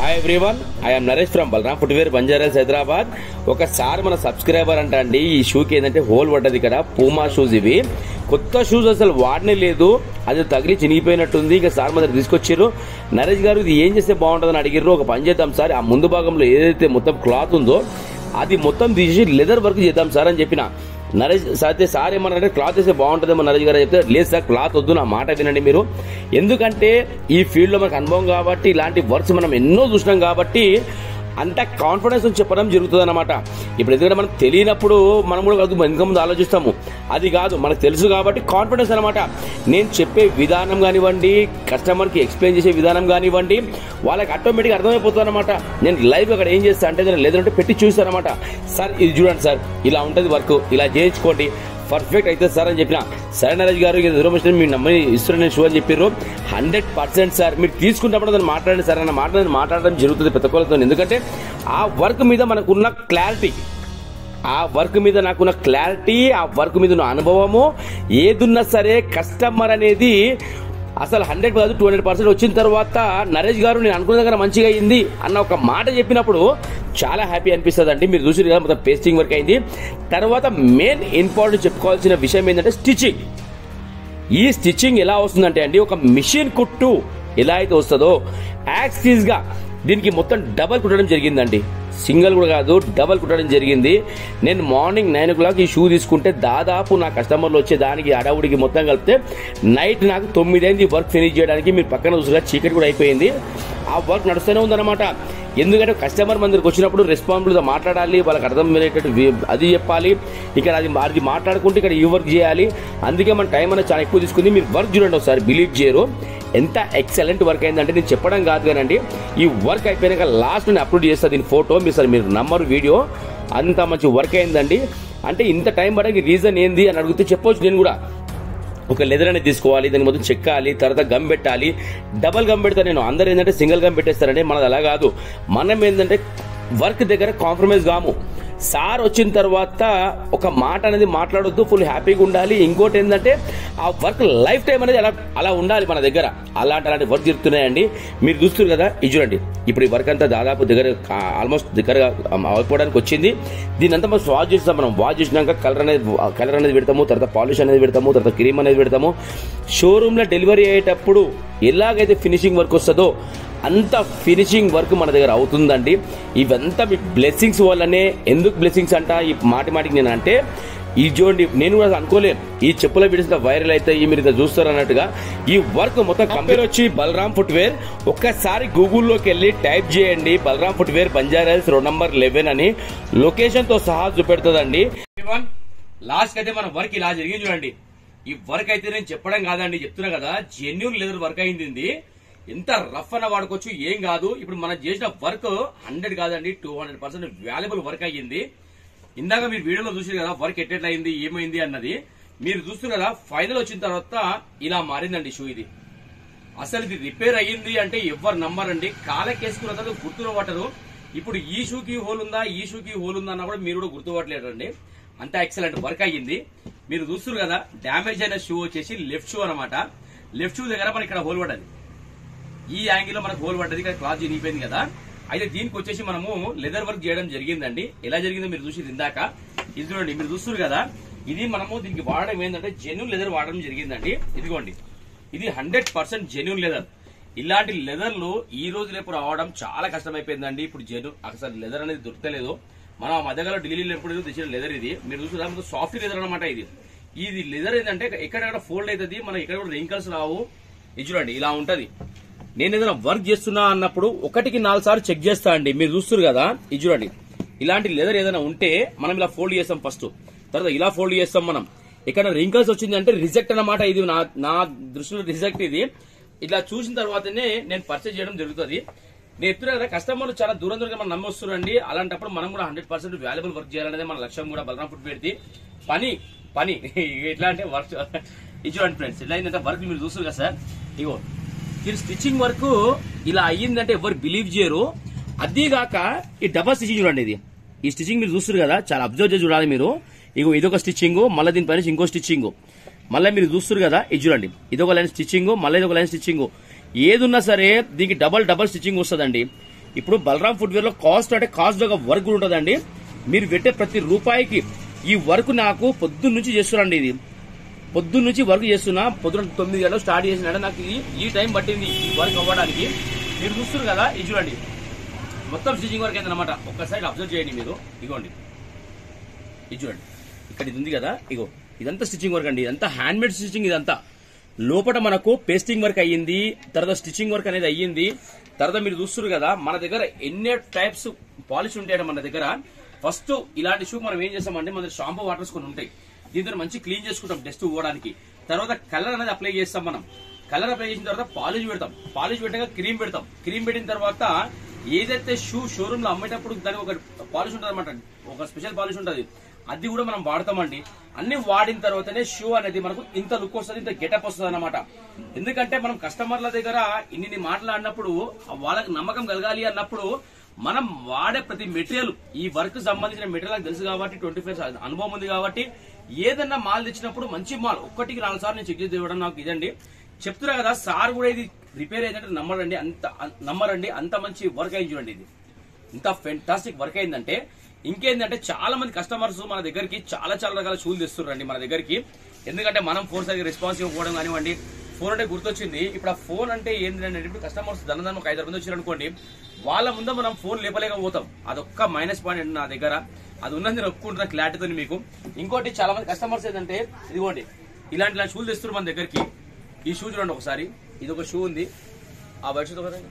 Hi everyone, I am Naresh from Balaram footwear Banjaras Hyderabad. ఒకసారి మన subscriber అంట అండి, ఈ షూకి ఏంటంటే హోల్ పడ్డది ఇక్కడ. పూమా షూస్ ఇవి, కొత్త షూస్ అసలు వాడనే లేదు, అది తగిలి చినిగిపోయినట్టుంది. ఇక సార్ మన తీసుకొచ్చారు. నరేష్ గారు ఇది ఏం చేస్తే బాగుంటుందని అడిగారు. ఒక పని చేద్దాం సార్, ఆ ముందు భాగంలో ఏదైతే మొత్తం క్లాత్ ఉందో అది మొత్తం తీసి లెదర్ వర్క్ చేద్దాం సార్ అని చెప్పిన. నరేష్ సార్ ఏమన్నారంటే క్లాత్ వేస్తే బాగుంటుందేమో నరేష్ గారు చెప్తే, లేదు సార్ క్లాత్ వద్దు, నా మాట వినండి మీరు. ఎందుకంటే ఈ ఫీల్డ్ లో మనకు అనుభవం కాబట్టి, ఇలాంటి వర్క్స్ మనం ఎన్నో చూసినాం కాబట్టి అంత కాన్ఫిడెన్స్ చెప్పడం జరుగుతుంది అనమాట. ఇప్పుడు ఎందుకంటే మనం తెలియనప్పుడు మనం కూడా కాదు ఇంకా ముందు ఆలోచిస్తాము, అది కాదు మనకు తెలుసు కాబట్టి కాన్ఫిడెన్స్ అనమాట. నేను చెప్పే విధానం కానివ్వండి, కస్టమర్కి ఎక్స్ప్లెయిన్ చేసే విధానం కానివ్వండి, వాళ్ళకి ఆటోమేటిక్గా అర్థమైపోతుంది అనమాట. నేను లైవ్ అక్కడ ఏం చేస్తాను అంటే లేదంటే పెట్టి చూస్తాను అనమాట. సార్ ఇది చూడండి సార్, ఇలా ఉంటుంది వర్క్, ఇలా చేయించుకోండి, పర్ఫెక్ట్ అయితే సార్ అని చెప్పిన. సరే నరేష్ గారు ఇన్ఫర్మేషన్ మీ నమ్మని ఇస్తున్నా నేను షూ అని చెప్పారు. 100% సార్ మీరు తీసుకున్నప్పుడు దాన్ని మాట్లాడండి సార్ అన్న మాట మాట్లాడడం జరుగుతుంది ప్రతి ఒక్కరితో. ఎందుకంటే ఆ వర్క్ మీద మనకున్న క్లారిటీ, ఆ వర్క్ మీద నాకున్న క్లారిటీ, ఆ వర్క్ మీద ఉన్న అనుభవము ఏదున్నా సరే కస్టమర్ అనేది అసలు 100 కాదు 200% వచ్చిన తర్వాత నరేష్ గారు నేను అనుకున్న దగ్గర మంచిగా అయింది అన్న ఒక మాట చెప్పినప్పుడు చాలా హ్యాపీ అనిపిస్తుంది అండి. మీరు చూసి కదా మొత్తం పేస్టింగ్ వర్క్ అయింది. తర్వాత మెయిన్ ఇంపార్టెంట్ చెప్పుకోవాల్సిన విషయం ఏంటంటే స్టిచ్చింగ్. ఈ స్టిచ్చింగ్ ఎలా వస్తుందంటే అండి, ఒక మిషన్ కుట్టు ఎలా అయితే వస్తుందో యాక్సిస్ గా దీనికి మొత్తం డబల్ కుట్టడం జరిగిందండి. సింగిల్ కూడా కాదు, డబల్ కుట్టడం జరిగింది. నేను మార్నింగ్ 9 o'clock ఈ షూ తీసుకుంటే దాదాపు నా కస్టమర్లు వచ్చే దానికి అడవుడికి మొత్తం కలిపితే నైట్ నాకు 9 అయింది వర్క్ ఫినిష్ చేయడానికి. మీరు పక్కన చూసుగా చీకటి కూడా అయిపోయింది. ఆ వర్క్ నడుస్తూనే ఉందన్నమాట. ఎందుకంటే కస్టమర్ మందికి వచ్చినప్పుడు రెస్పాన్సిబుల్గా మాట్లాడాలి, వాళ్ళకి అర్థమయ్యేటట్టు అది చెప్పాలి. ఇక్కడ అది మాట్లాడుకుంటే ఇక్కడ ఈ వర్క్ చేయాలి. అందుకే మన టైం అనేది చాలా ఎక్కువ తీసుకుంది. మీరు వర్క్ చూడండి ఒకసారి, బిలీవ్ చేయరు ఎంత ఎక్సలెంట్ వర్క్ అయిందంటే. నేను చెప్పడం కాదు కానండి, ఈ వర్క్ అయిపోయినాక లాస్ట్ నేను అప్లోడ్ చేస్తాను దీని ఫోటో. మీరు నంబర్ వీడియో, అంత మంచి వర్క్ అయిందండి. అంటే ఇంత టైం పడడానికి రీజన్ ఏంది అని అడిగితే చెప్పొచ్చు. నేను కూడా ఒక లెదర్ అనేది తీసుకోవాలి, దాన్ని మొత్తం చెక్కాలి, తర్వాత గమ్ పెట్టాలి. డబల్ గమ్ పెడతాను నేను. అందరూ ఏంటంటే సింగిల్ గమ్ పెట్టేస్తారండి, మనది అలా కాదు. మనం ఏంటంటే వర్క్ దగ్గర కాంప్రమైజ్ కాము. సార్ వచ్చిన తర్వాత ఒక మాట అనేది మాట్లాడొద్దు, ఫుల్ హ్యాపీగా ఉండాలి. ఇంకోటి ఏంటంటే ఆ వర్క్ లైఫ్ టైం అనేది అలా ఉండాలి మన దగ్గర. అలాంటి వర్క్ జరుగుతున్నాయండి. మీరు చూస్తారు కదా, ఇది చూడండి. ఇప్పుడు ఈ వర్క్ అంతా దాదాపు ఆల్మోస్ట్ దగ్గరగా అయిపోవడానికి వచ్చింది. దీని అంతా మనం వాష్ చేస్తాం. మనం వాష్ చేసినాక కలర్ అనేది పెడతాము, తర్వాత పాలిష్ అనేది పెడతాము, తర్వాత క్రీమ్ అనేది పెడతాము. షోరూమ్ లో డెలివరీ అయ్యేటప్పుడు ఎలాగైతే ఫినిషింగ్ వర్క్ వస్తుందో అంత ఫినిషింగ్ వర్క్ మన దగ్గర అవుతుందండి. ఇవంతా మీ బ్లెస్సింగ్స్ వల్లనే. ఎందుకు బ్లెస్సింగ్స్ అంట ఈ మాటికి నేను అంటే, ఈ చూడండి నేను కూడా అనుకోలేను ఈ చెప్పుల వీడియోస్ వైరల్ అయితే మీరు ఇట్లా చూస్తారు అన్నట్టుగా. ఈ వర్క్ మొత్తం కంపెనీ వచ్చి బలరాం ఫుట్వేర్. ఒక్కసారి గూగుల్లోకి వెళ్ళి టైప్ చేయండి బలరాం ఫుట్వేర్ బంజారాస్ రోడ్ నంబర్ 11 అని, లొకేషన్ తో సహా చూపెడుతుందండి. లాస్ట్ అయితే మన వర్క్ ఇలా జరిగింది చూడండి. ఈ వర్క్ అయితే నేను చెప్పడం కాదండి, చెప్తున్నా కదా, జెన్యూన్ లెదర్ వర్క్ అయింది. ఎంత రఫ్ అన్న వాడుకోవచ్చు, ఏం కాదు. ఇప్పుడు మనం చేసిన వర్క్ 100 కాదండి 200% వాల్యుబుల్ వర్క్ అయ్యింది. ఇందాక మీరు వీడియోలో చూసారు కదా వర్క్ ఎట్లా అయింది, ఏమైంది అన్నది. మీరు చూస్తారు కదా, ఫైనల్ వచ్చిన తర్వాత ఇలా మారిందండి షూ. ఇది అసలు ఇది రిపేర్ అయ్యింది అంటే ఎవరు నమ్మరండి. కాలకేసుకున్న తర్వాత గుర్తుపట్టరు. ఇప్పుడు ఈ షూకి హోల్ ఉందా, ఈ షూకి హోల్ ఉందా అన్న కూడా మీరు కూడా గుర్తుపట్టలేరండి. అంత ఎక్సలెంట్ వర్క్ అయ్యింది. మీరు చూస్తారు కదా, డ్యామేజ్ అయిన షూ వచ్చేసి లెఫ్ట్ షూ అనమాట. లెఫ్ట్ షూ దగ్గర మనకి ఇక్కడ హోల్ పడ్డది, ఈ యాంగిల్ లో మనకు హోల్ పడ్డది, ఇక్కడ క్లాత్ చినిగిపోయింది కదా. అయితే దీనికి వచ్చేసి మనము లెదర్ వర్క్ చేయడం జరిగిందండి. ఎలా జరిగిందో మీరు చూసి ఇందాక ఇది చూడండి. మీరు చూస్తారు కదా, ఇది మనము దీనికి వాడడం ఏంటంటే జెన్యూన్ లెదర్ వాడడం జరిగిందండి. ఇదిగోండి, ఇది 100% జెన్యూన్ లెదర్. ఇలాంటి లెదర్లు ఈ రోజు రేపు రావడం చాలా కష్టమైపోయిందండి. ఇప్పుడు అసలు లెదర్ అనేది దొరకలేదు. మనం ఆ మధ్యకాలంలో ఢిల్లీలో ఎప్పుడు తెచ్చిన లెదర్ ఇది. మీరు చూస్తే సాఫ్ట్ లెదర్ అనమాట. ఇది లెదర్ ఏంటంటే ఎక్కడెక్కడ ఫోల్డ్ అవుతుంది, మనకి ఎక్కడ కూడా రింకల్స్ రావు. ఇది చూడండి, ఇలా ఉంటది. నేను ఏదైనా వర్క్ చేస్తున్నా అన్నప్పుడు 1కి 4 సార్లు చెక్ చేస్తా అండి. మీరు చూస్తారు కదా, ఇది చూడండి. ఇలాంటి లెదర్ ఏదైనా ఉంటే మనం ఇలా ఫోల్డ్ చేస్తాం ఫస్ట్, తర్వాత ఇలా ఫోల్డ్ చేస్తాం. మనం ఇక్కడ రింకల్స్ వచ్చింది అంటే రిజెక్ట్ అన్నమాట. ఇది నా దృష్టిలో రిజెక్ట్. ఇది ఇట్లా చూసిన తర్వాతనే నేను పర్చేజ్ చేయడం జరుగుతుంది. నేను ఎత్తున్నా కదా, కస్టమర్లు చాలా దూరం మనం నమ్మి వస్తున్నారండి. అలాంటప్పుడు మనం కూడా 100% వాల్యుబుల్ వర్క్ చేయాలనేది మన లక్ష్యం కూడా. బలరాం ఫుడ్ పెడితే పని ఎట్లా అంటే వర్క్. ఇది చూడండి ఫ్రెండ్స్, ఇలా అయిందంటే వర్క్ మీరు చూస్తారు కదా సార్. ఇగో ఈ స్టిచ్చింగ్ వర్క్ ఇలా అయ్యిందంటే ఎవరు బిలీవ్ చేయరు. అదీగాక ఈ డబల్ స్టిచ్చింగ్ చూడండి. ఈ స్టిచ్చింగ్ మీరు చూస్తారు కదా, చాలా అబ్జర్వ్ చేసి చూడాలి మీరు. ఇగో ఇదొక స్టిచ్చింగ్, మళ్ళీ దీనిపైన ఇంకో స్టిచ్చింగ్, మళ్ళీ మీరు చూస్తారు కదా, ఇది చూడండి. ఇదొక లైన్ స్టిచ్చింగ్, మళ్ళీ ఇదొక లైన్ స్టిచ్చింగ్. ఏదున్నా సరే దీనికి డబల్ స్టిచ్చింగ్ వస్తుందండి. ఇప్పుడు బలరాం ఫుట్వేర్ లో కాస్ట్ అంటే కాస్ట్ ఒక వర్క్ కూడా ఉంటుందండి. మీరు పెట్టే ప్రతి రూపాయికి ఈ వర్క్ నాకు పొద్దున్న నుంచి చేస్తున్నాండి. ఇది పొద్దున్న నుంచి వర్క్ చేస్తున్నా. పొద్దున 9 గంటలకు స్టార్ట్ చేసినాడు. నాకు ఈ టైం పట్టింది ఈ వర్క్ అవ్వడానికి. మీరు చూస్తున్నారు కదా, ఇది చూడండి మొత్తం స్టిచింగ్ వర్క్ అయింది అనమాట. ఒక్కసారి అబ్జర్వ్ చేయండి మీరు. ఇగోండి ఇది చూడండి, ఇక్కడ ఇది ఉంది కదా, ఇగో ఇదంతా స్టిచ్చింగ్ వర్క్ అండి. ఇదంతా హ్యాండ్ మేడ్ స్టిచ్చింగ్. ఇదంతా లోపల మనకు పేస్టింగ్ వర్క్ అయ్యింది, తర్వాత స్టిచ్చింగ్ వర్క్ అనేది అయ్యింది. తర్వాత మీరు చూస్తున్నారు కదా, మన దగ్గర ఎన్ని టైప్స్ పాలిష్ ఉంటాయంటే మన దగ్గర. ఫస్ట్ ఇలాంటి షూ మనం ఏం చేస్తామంటే మన షాంపూ వాటర్స్ కొన్ని ఉంటాయి. దీంతో మంచి క్లీన్ చేసుకుంటాం డస్ట్ పోవడానికి. తర్వాత కలర్ అనేది అప్లై చేస్తాం మనం. కలర్ అప్లై చేసిన తర్వాత పాలిష్ పెడతాం. పాలిష్ పెట్టాక క్రీమ్ పెడతాం. క్రీమ్ పెట్టిన తర్వాత ఏదైతే షూ షోరూమ్ లో అమ్మేటప్పుడు దానికి ఒక పాలిష్ ఉంటుంది అనమాట, ఒక స్పెషల్ పాలిష్ ఉంటుంది, అది కూడా మనం వాడతామండి. అన్ని వాడిన తర్వాతనే షూ అనేది మనకు ఇంత లుక్ వస్తుంది, ఇంత గెటప్ వస్తుంది అనమాట. ఎందుకంటే మనం కస్టమర్ల దగ్గర ఇన్ని మాట్లాడినప్పుడు వాళ్ళకి నమ్మకం కలగాలి అన్నప్పుడు మనం వాడే ప్రతి మెటీరియల్, ఈ వర్క్ సంబంధించిన మెటీరియల్ తెలుసు కాబట్టి 25 అనుభవం ఉంది కాబట్టి ఏదన్నా మాల్ తెచ్చినప్పుడు మంచి మాల్ 1కి 4 సార్లు నేను చెక్ చేసి ఇవ్వడం నాకు ఇదండి. చెప్తున్నా కదా, సార్ కూడా ఇది రిపేర్ అయిందంటే నమ్మరండి. అంత మంచి వర్క్ అయింది చూడండి. ఇది ఇంత ఫెంటాస్టిక్ వర్క్ అయిందంటే ఇంకేందంటే చాలా మంది కస్టమర్స్ మన దగ్గరికి చాలా రకాల షూలు తెస్తున్నారండి మన దగ్గరికి. ఎందుకంటే మనం ఫోన్ సరిగ్గా రెస్పాన్స్ ఇవ్వకపోవడం కానివ్వండి. ఫోన్ అంటే గుర్తొచ్చింది. ఇప్పుడు ఆ ఫోన్ అంటే ఏంటంటే ఇప్పుడు కస్టమర్స్ ధనం ఒక 5 మంది వచ్చారు అనుకోండి, వాళ్ళ ముందు మనం ఫోన్ లేపలేకపోతాం. అదొక్క మైనస్ పాయింట్ అండి నా దగ్గర. అది ఉన్నది నేను ఒప్పుకుంటున్నా క్లారిటీతో మీకు. ఇంకోటి చాలా మంది కస్టమర్స్ ఏంటంటే ఇదిగోండి ఇలాంటి షూలు తెస్తున్నారు మన దగ్గరికి. ఈ షూ చూడండి ఒకసారి. ఇది ఒక షూ ఉంది, ఆ వైట్ షూ కదండి,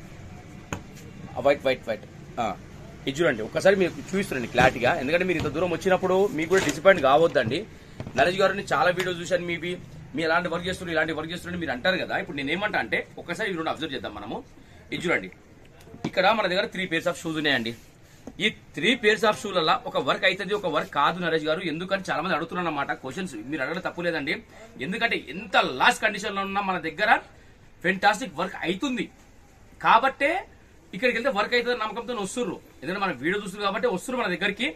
ఆ వైట్ ఇది చూడండి. ఒక్కసారి మీరు చూపిస్తారండి క్లారిటీగా. ఎందుకంటే మీరు ఇంత దూరం వచ్చినప్పుడు మీకు కూడా డిసప్పాయింట్ కావద్దండి. నరేష్ గారు చాలా వీడియోస్ చూశాను మీవి, మీరు ఎలాంటి వర్క్ చేస్తున్నారు ఇలాంటి వర్క్ చేస్తున్నారు మీరు అంటారు కదా. ఇప్పుడు నేనేమంటా అంటే ఒక్కసారి ఇవి అబ్జర్వ్ చేద్దాం మనము. ఇది చూడండి, ఇక్కడ మన దగ్గర 3 pairs ఆఫ్ షూస్ ఉన్నాయండి. ఈ 3 pairs ఆఫ్ షూలలో ఒక వర్క్ అవుతుంది, ఒక వర్క్ కాదు నరేష్ గారు. ఎందుకని చాలా మంది అడుగుతున్నారు అన్నమాట క్వశ్చన్స్. మీరు అడగడం తప్పు లేదండి. ఎందుకంటే ఎంత లాస్ట్ కండిషన్ లో ఉన్నా మన దగ్గర ఫెంటాస్టిక్ వర్క్ అవుతుంది కాబట్టే ఇక్కడికి వెళ్తే వర్క్ అవుతుంది నమ్మకంతో వస్తుర్రు. ఎందుకంటే మన వీడియో చూస్తున్నారు కాబట్టి వస్తున్నారు మన దగ్గరికి.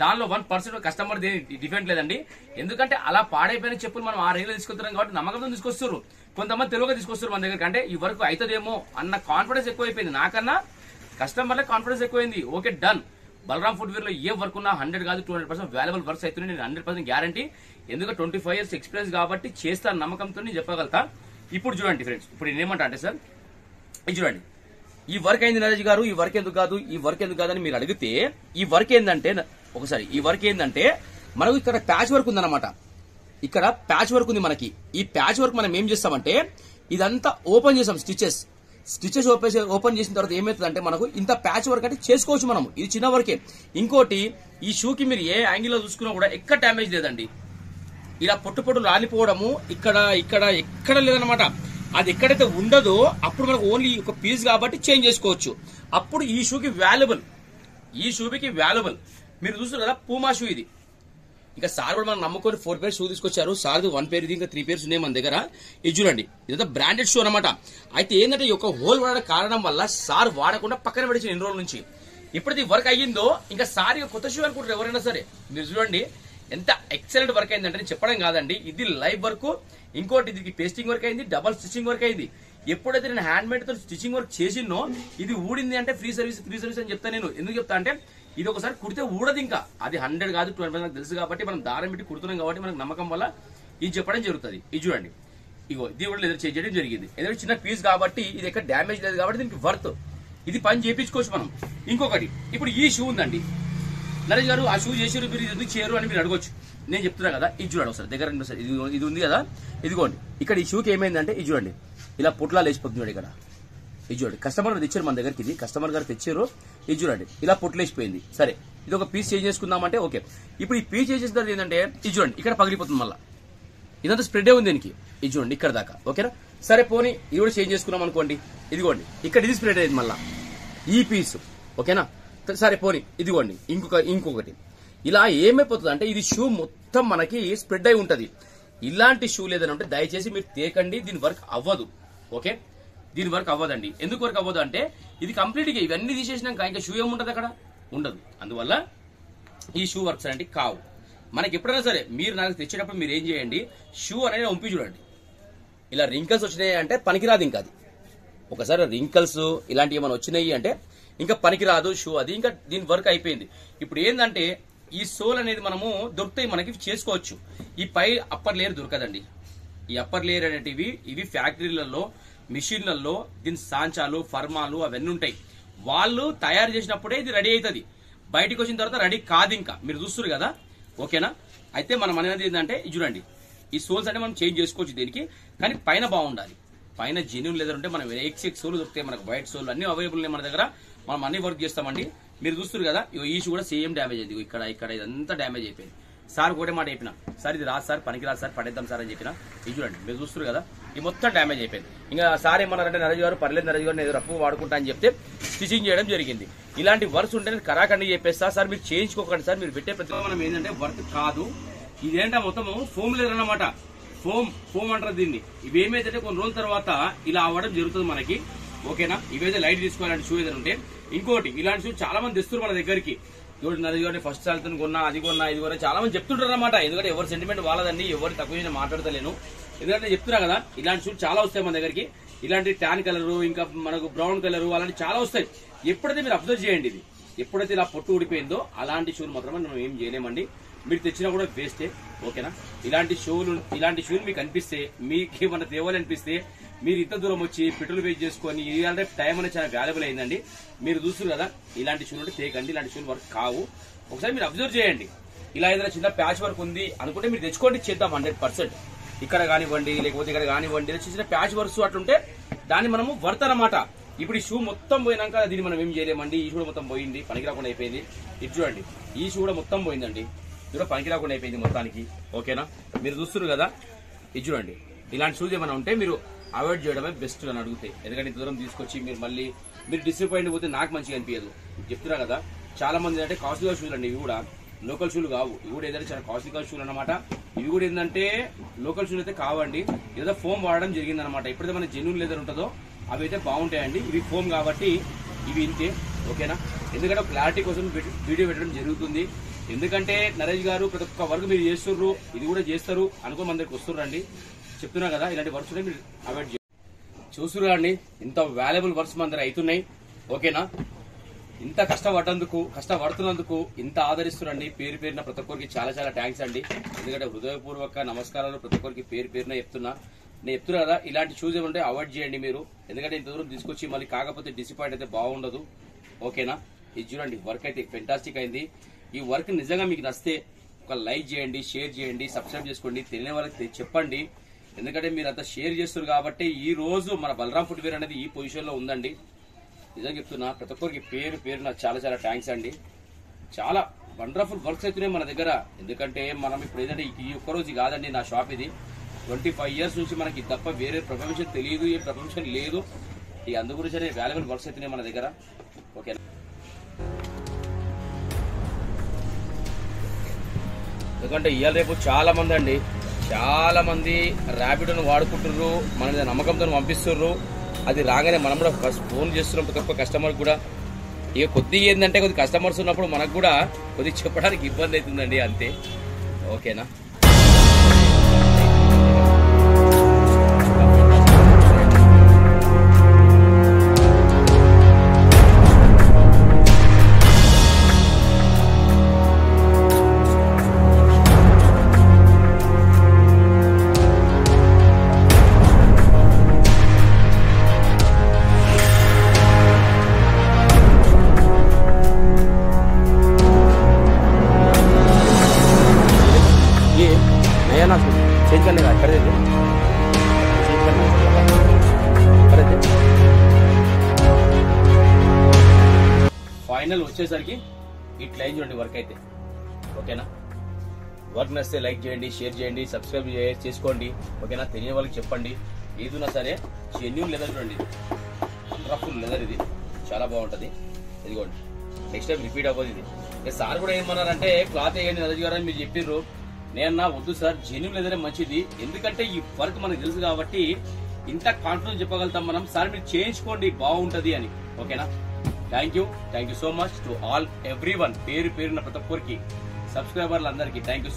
దానిలో 1% కస్టమర్ డిఫెంట్ లేదండి. ఎందుకంటే అలా పాడైపోయిన చెప్పులు మనం 6 ఏళ్ళు తీసుకొస్తున్నాం కాబట్టి నమ్మకంతో తీసుకొస్తారు. కొంతమంది తెలుగుగా తీసుకొస్తారు మన దగ్గరికి. అంటే ఈ వర్క్ అవుతుందేమో అన్న కాన్ఫిడెన్స్ ఎక్కువైపోయింది. నాకన్నా కస్టమర్లకు కాన్ఫిడెన్స్ ఎక్కువైంది. Okay done. బలరాం ఫుట్వేర్ లో ఏ వర్క్ ఉన్నా 100 కాదు 200% వాల్యుబుల్ వర్క్స్ అవుతున్నాయి. నేను 100% గ్యారంటీ. ఎందుకంటే 25 years ఎక్స్పీరియన్స్ కాబట్టి చేస్తాను నమ్మకంతో నేను చెప్పగలుగుతా. ఇప్పుడు చూడండి ఫ్రెండ్స్, ఇప్పుడు నేనేమంటా అంటే సార్ ఇది చూడండి, ఈ వర్క్ అయింది నరేష్ గారు, ఈ వర్క్ ఎందుకు కాదు, ఈ వర్క్ ఎందుకు కాదని మీరు అడిగితే ఈ వర్క్ ఏంటంటే ఒకసారి ఈ వర్క్ ఏంటంటే మనకు ఇక్కడ ప్యాచ్ వర్క్ ఉందన్నమాట. ఇక్కడ ప్యాచ్ వర్క్ ఉంది మనకి. ఈ ప్యాచ్ వర్క్ మనం ఏం చేస్తామంటే ఇదంతా ఓపెన్ చేసాం. స్టిచెస్ ఓపెన్ చేసిన తర్వాత ఏమవుతుందంటే మనకు ఇంత ప్యాచ్ వర్క్ అంటే చేసుకోవచ్చు మనం. ఇది చిన్న వర్కే. ఇంకోటి ఈ షూకి మీరు ఏ యాంగిల్ లో చూసుకున్నా కూడా ఎక్కడ డ్యామేజ్ లేదండి. ఇలా పొట్టు రాలిపోవడము ఇక్కడ ఎక్కడ లేదనమాట. అది ఎక్కడైతే ఉండదో అప్పుడు మనకు ఓన్లీ ఒక పీస్ కాబట్టి చేంజ్ చేసుకోవచ్చు. అప్పుడు ఈ షూకి వాల్యుబుల్. మీరు చూస్తారు కదా పూమా షూ ఇది. ఇంకా సార్ కూడా మనం నమ్ముకొని 4 pairs షూ తీసుకొచ్చారు. సార్ది 1 pair ఇది, ఇంకా 3 pairs ఉన్నాయి మన దగ్గర. ఇది చూడండి, ఇదంతా బ్రాండెడ్ షూ అనమాట. అయితే ఏంటంటే ఈ యొక్క హోల్ వాడడం కారణం వల్ల సార్ వాడకుండా పక్కన పడిచిన ఎన్ని రోజుల నుంచి. ఇప్పుడు ఇది వర్క్ అయ్యిందో ఇంకా సార్ కొత్త షూ అనుకుంటారు ఎవరైనా సరే. మీరు చూడండి ఎంత ఎక్సలెంట్ వర్క్ అయిందంటే నేను చెప్పడం కాదండి, ఇది లైవ్ వర్క్. ఇంకోటి ఇది పేస్టింగ్ వర్క్ అయింది, డబల్ స్టిచ్చింగ్ వర్క్ అయింది. ఎప్పుడైతే నేను హ్యాండ్ మేడ్ తో స్టిచ్చింగ్ వర్క్ చేసినో ఇది ఊడింది అంటే ఫ్రీ సర్వీస్ అని చెప్తా నేను. ఎందుకు చెప్తా అంటే ఇది ఒకసారి కుడితే ఊడదు. ఇంకా అది 100 కాదు 20% తెలుసు కాబట్టి మనం దారం పెట్టి కుడుతున్నాం కాబట్టి మనకు నమ్మకం వల్ల ఇది చెప్పడం జరుగుతుంది. ఇది చూడండి, ఇగో ఇది కూడా లెదర్ చేయడం జరిగింది. ఎందుకంటే చిన్న పీస్ కాబట్టి ఇది ఎక్కడ డ్యామేజ్ లేదు కాబట్టి దీనికి వర్త్. ఇది పని చేయించుకోవచ్చు మనం. ఇంకొకటి ఇప్పుడు ఈ షూ ఉందండి నరేష్ గారు, ఆ షూ చేసారు మీరు ఎందుకు చేయరు అని మీరు అడగొచ్చు. నేను చెప్తున్నా కదా, ఇది చూడండి ఒకసారి దగ్గర ఇది ఉంది కదా, ఇదిగోండి. ఇక్కడ ఈ షూకి ఏమైందంటే ఇది చూడండి ఇలా పొట్లా లేచిపోతుంది. ఇక్కడ ఇది చూడండి, కస్టమర్ తెచ్చారు మన దగ్గరికి. ఇది కస్టమర్ గారు తెచ్చారు. ఇది చూడండి ఇలా పొట్లేసిపోయింది. సరే ఇది ఒక పీస్ చేంజ్ చేసుకుందామంటే ఓకే. ఇప్పుడు ఈ పీస్ చేంజ్ చేసిన తర్వాత ఏంటంటే ఇది చూడండి ఇక్కడ పగిలిపోతుంది. మళ్ళీ ఇదంతా స్ప్రెడ్ ఉంది దీనికి. ఇది చూడండి ఇక్కడ దాకా ఓకేనా. సరే పోనీ ఇది కూడా చేంజ్ చేసుకున్నాం అనుకోండి. ఇదిగోండి ఇక్కడ ఇది స్ప్రెడ్ అయ్యింది మళ్ళీ ఈ పీస్ ఓకేనా. సరే పోనీ ఇదిగోండి ఇంకొకటి. ఇలా ఏమైపోతుంది అంటే ఇది షూ మొత్తం మనకి స్ప్రెడ్ అయి ఉంటది. ఇలాంటి షూ లేదని ఉంటే దయచేసి మీరు తేకండి. దీని వర్క్ అవ్వదు. ఓకే, దీని వర్క్ అవ్వదండి. ఎందుకు వర్క్ అవ్వదు అంటే ఇది కంప్లీట్ గా ఇవన్నీ తీసేసినాక ఇంకా షూ ఏముంటది అక్కడ ఉండదు. అందువల్ల ఈ షూ వర్క్స్ అంటే కావు. మనకి ఎప్పుడైనా సరే మీరు నాకు తెచ్చేటప్పుడు మీరు ఏం చేయండి, షూ అనేది వంపి చూడండి. ఇలా రింకల్స్ వచ్చినాయి అంటే పనికిరాదు. ఇంకా అది ఒకసారి రింకల్స్ ఇలాంటివి ఏమైనా వచ్చినాయి అంటే ఇంకా పనికిరాదు షూ అది, ఇంకా దీని వర్క్ అయిపోయింది. ఇప్పుడు ఏంటంటే ఈ సోల్ అనేది మనము దొరుకుతాయి, మనకి చేసుకోవచ్చు. ఈ పై అప్పర్ లేయర్ దొరకదండి. ఈ అప్పర్ లేయర్ అనేటివి ఇవి ఫ్యాక్టరీలలో మిషన్లలో దీని సాంచాలు ఫర్మాలు అవన్నీ ఉంటాయి. వాళ్ళు తయారు చేసినప్పుడే ఇది రెడీ అవుతుంది. బయటకు వచ్చిన తర్వాత రెడీ కాదు. ఇంకా మీరు చూస్తారు కదా, ఓకేనా. అయితే మనం అనేది ఏంటంటే చూడండి, ఈ సోల్స్ అంటే మనం చేంజ్ చేసుకోవచ్చు దీనికి, కానీ పైన బాగుండాలి. పైన జెన్యూన్ లెదర్ ఉంటే మనం ఎక్స్ సోల్ దొరుకుతాయి మనకు, వైట్ సోల్ అన్ని అవైలబుల్ ఉన్నాయి మన దగ్గర. మనం అన్ని వర్క్ చేస్తామండి. మీరు చూస్తారు కదా, ఈ షూ కూడా సేమ్ డ్యామేజ్ అయింది. ఇక్కడ ఇదంతా డ్యామేజ్ అయిపోయింది. సార్ ఒకటే మాట చెప్పిన, సార్ ఇది రాదు సార్, పనికి రాదు సార్, పడేద్దాం సార్ అని చెప్పిన. ఇది చూడండి, మీరు చూస్తారు కదా, ఈ మొత్తం డ్యామేజ్ అయిపోయింది. ఇంకా సార్ ఏమన్నారంటే, నరేష్ గారు పర్లేదు నరేష్ గారు, నేను రఫ్ వాడుకుంటా అని చెప్తే స్టిచింగ్ చేయడం జరిగింది. ఇలాంటి వర్క్స్ ఉంటే నేను కరాఖండి చెప్పేస్తా సార్, మీరు చేయించుకోకండి సార్. మీరు పెట్టే ప్రతి మనం ఏంటంటే వర్క్ కాదు, ఇదేంటో మొత్తం ఫోమ్ లేదర్ అన్నమాట. ఫోమ్ అంటారు దీన్ని. ఇవేమైతే కొన్ని రోజుల తర్వాత ఇలా అవ్వడం జరుగుతుంది మనకి, ఓకేనా. ఇవైతే లైట్ తీసుకోవాలంటే షూ ఏదైనా ఉంటే. ఇంకోటి, ఇలాంటి షూ చాలా మంది తెస్తారు మన దగ్గరికి. నరేష్ ఫస్ట్ సార్ కొన్నా, అది కొన్నా, ఇది కొన్నా చాలా మంది చెప్తుంటారు అనమాట. ఎందుకంటే ఎవరి సెంటిమెంట్ వాళ్ళదండి, ఎవరు తక్కువ నేను మాట్లాడతలేను. ఎందుకంటే చెప్తున్నా కదా, ఇలాంటి షూట్ చాలా వస్తాయి మన దగ్గరికి. ఇలాంటి ట్యాన్ కలర్, ఇంకా మనకు బ్రౌన్ కలర్, అలాంటి చాలా వస్తాయి. ఎప్పుడైతే మీరు అబ్జర్వ్ చేయండి, ఇది ఎప్పుడైతే ఇలా పొట్టు ఊడిపోయిందో అలాంటి షూలు మాత్రమే మనం ఏం చేయలేమండి. మీరు తెచ్చినా కూడా వేస్టే, ఓకేనా. ఇలాంటి షూలు మీకు అనిపిస్తే, మీకు ఏమన్నా తేవాలనిపిస్తే మీరు ఇంత దూరం వచ్చి పెట్రోల్ వేస్ట్ చేసుకొని, ఇలాంటి టైం అనేది చాలా వాల్యుబుల్ అయిందండి. మీరు చూస్తారు కదా, ఇలాంటి షూలు ఉంటే తేకండి. ఇలాంటి షూలు వర్క్ కావు. ఒకసారి మీరు అబ్జర్వ్ చేయండి. ఇలా ఏదైనా చిన్న ప్యాచ్ వర్క్ ఉంది అనుకుంటే మీరు తెచ్చుకోండి, చేద్దాం 100%. ఇక్కడ కానివ్వండి, లేకపోతే ఇక్కడ కానివ్వండి, చిన్న ప్యాచ్ వర్క్స్ అట్లుంటే దాన్ని మనము వర్త్ అన్నమాట. ఇప్పుడు ఈ షూ మొత్తం పోయినాక దీన్ని మనం ఏం చేయలేమండి. ఈ షూ కూడా మొత్తం పోయింది, పనికి రాకుండా అయిపోయింది. ఇది చూడండి, ఈ షూ కూడా మొత్తం పోయిందండి. ఇది కూడా పనికి రాకుండా అయిపోయింది మొత్తానికి, ఓకేనా. మీరు చూస్తున్నారు కదా, ఇది చూడండి. ఇలాంటి షూస్ ఏమైనా ఉంటే మీరు అవాయిడ్ చేయడమే బెస్ట్ అని అడుగుతాయి. ఎందుకంటే ఇంత దూరం తీసుకొచ్చి మీరు డిసప్పాయింట్ పోతే నాకు మంచిగా అనిపించదు. చెప్తున్నా కదా, చాలా మంది అంటే కాస్ట్లీగా షూలు అండి. ఇవి కూడా లోకల్ షూలు కావు. ఇవి కూడా ఏదైనా చాలా కాస్ట్లీగా షూలు అనమాట. ఇవి కూడా ఏంటంటే లోకల్ షూలు అయితే కావండి, ఏదో ఫోమ్ వాడడం జరిగింది అనమాట. ఎప్పుడైతే మన జెన్యూన్ లెదర్ ఉంటుందో అవి అయితే బాగుంటాయండి. ఇవి ఫోమ్ కాబట్టి ఇవి ఇంతే, ఓకేనా. ఎందుకంటే క్లారిటీ కోసం వీడియో పెట్టడం జరుగుతుంది. ఎందుకంటే నరేష్ గారు ప్రతి ఒక్క వర్క్ మీరు చేస్తుర్రు, ఇది కూడా చేస్తారు అనుకో మన దగ్గరికి వస్తుర్రండి. చెప్తున్నా కదా, ఇలాంటి వర్క్స్ మీరు అవాయిడ్ చేయండి. చూస్తున్నారు అండి, ఇంత వాల్యుబుల్ వర్క్స్ మన దగ్గర అవుతున్నాయి, ఓకేనా. ఇంత కష్టపడుతున్నందుకు ఇంత ఆదరిస్తున్నాండి. పేరు పేరున ప్రతి ఒక్కరికి చాలా చాలా థ్యాంక్స్ అండి. ఎందుకంటే హృదయపూర్వక నమస్కారాలు ప్రతి ఒక్కరికి పేరు పేరున చెప్తున్నా. నేను చెప్తున్నా కదా, ఇలాంటి షూస్ ఏమంటే అవాయిడ్ చేయండి మీరు. ఎందుకంటే ఇంత దూరం తీసుకొచ్చి మళ్ళీ కాకపోతే డిసప్పాయింట్ అయితే బాగుండదు, ఓకేనా. ఇది చూడండి, వర్క్ అయితే ఫెంటాస్టిక్ అయింది. ఈ వర్క్ నిజంగా మీకు నచ్చితే ఒక లైక్ చేయండి, షేర్ చేయండి, సబ్స్క్రైబ్ చేసుకోండి. తెలియని వాళ్ళకి చెప్పండి. ఎందుకంటే మీరు అంతా షేర్ చేస్తారు కాబట్టి ఈ రోజు మన బలరాం ఫుట్వేర్ అనేది ఈ పొజిషన్ లో ఉందండి. నిజంగా చెప్తున్నా, ప్రతి ఒక్కరికి పేరు పేరున చాలా చాలా థ్యాంక్స్ అండి. చాలా వండర్ఫుల్ వర్క్స్ అవుతున్నాయి మన దగ్గర. ఎందుకంటే మనం ఇప్పుడు ఏదంటే ఈ ఒక్కరోజు కాదండి నా షాప్ ఇది. 25 years నుంచి మనకి తప్ప వేరే ప్రపంచం తెలియదు, ఏ ప్రపంచం లేదు. ఈ అందు గురించి వాల్యుబుల్ వర్క్స్ అవుతున్నాయి మన దగ్గర, ఓకేనా. ఎందుకంటే ఇవాళ రేపు చాలా మంది ర్యాపిడోను వాడుకుంటుర్రు, మన మీద నమ్మకంతో పంపిస్తుర్రు. అది రాగానే మనం కూడా ఫోన్ చేస్తున్నాం ప్రతి ఒక్క కస్టమర్ కూడా. ఇక కొద్దిగా ఏంటంటే కొద్ది కస్టమర్స్ ఉన్నప్పుడు మనకు కూడా కొద్దిగా చెప్పడానికి ఇబ్బంది అవుతుందండి, అంతే, ఓకేనా. चेंज करने का कर देते चेंज करना कर देते ఫైనల్ వచ్చేసరికి ఇట్లా చూడండి వర్క్ అయితే, ఓకేనా. వర్క్ నచ్చితే లైక్ చేయండి, షేర్ చేయండి, సబ్స్క్రైబ్ చేసుకోండి, ఓకేనా. తెలియని వాళ్ళకి చెప్పండి. ఏదున్నా సరే జెన్యూన్ లెదర్ చూడండి, వండర్ఫుల్ లెదర్ ఇది, చాలా బాగుంటది. ఇదిగోండి, నెక్స్ట్ టైం రిపీట్ అవ్వదు ఇది. సార్ కూడా ఏమన్నారంటే క్లాత్ వేయండి నరేష్ గారు అని మీరు చెప్పిర్రు. నేనన్నా వద్దు సార్, జెన్యూన్ లెదరే మంచిది. ఎందుకంటే ఈ వర్క్ మనకు తెలుసు కాబట్టి ఇంత కాన్ఫిడెన్స్ చెప్పగలుగుతాం మనం. సార్ మీరు చేయించుకోండి బాగుంటది అని, ఓకేనా. Thank you so much to all everyone. పేరు పేరున ప్రతి ఒక్కరికి సబ్స్క్రైబర్లు అందరికీ థ్యాంక్ యూ.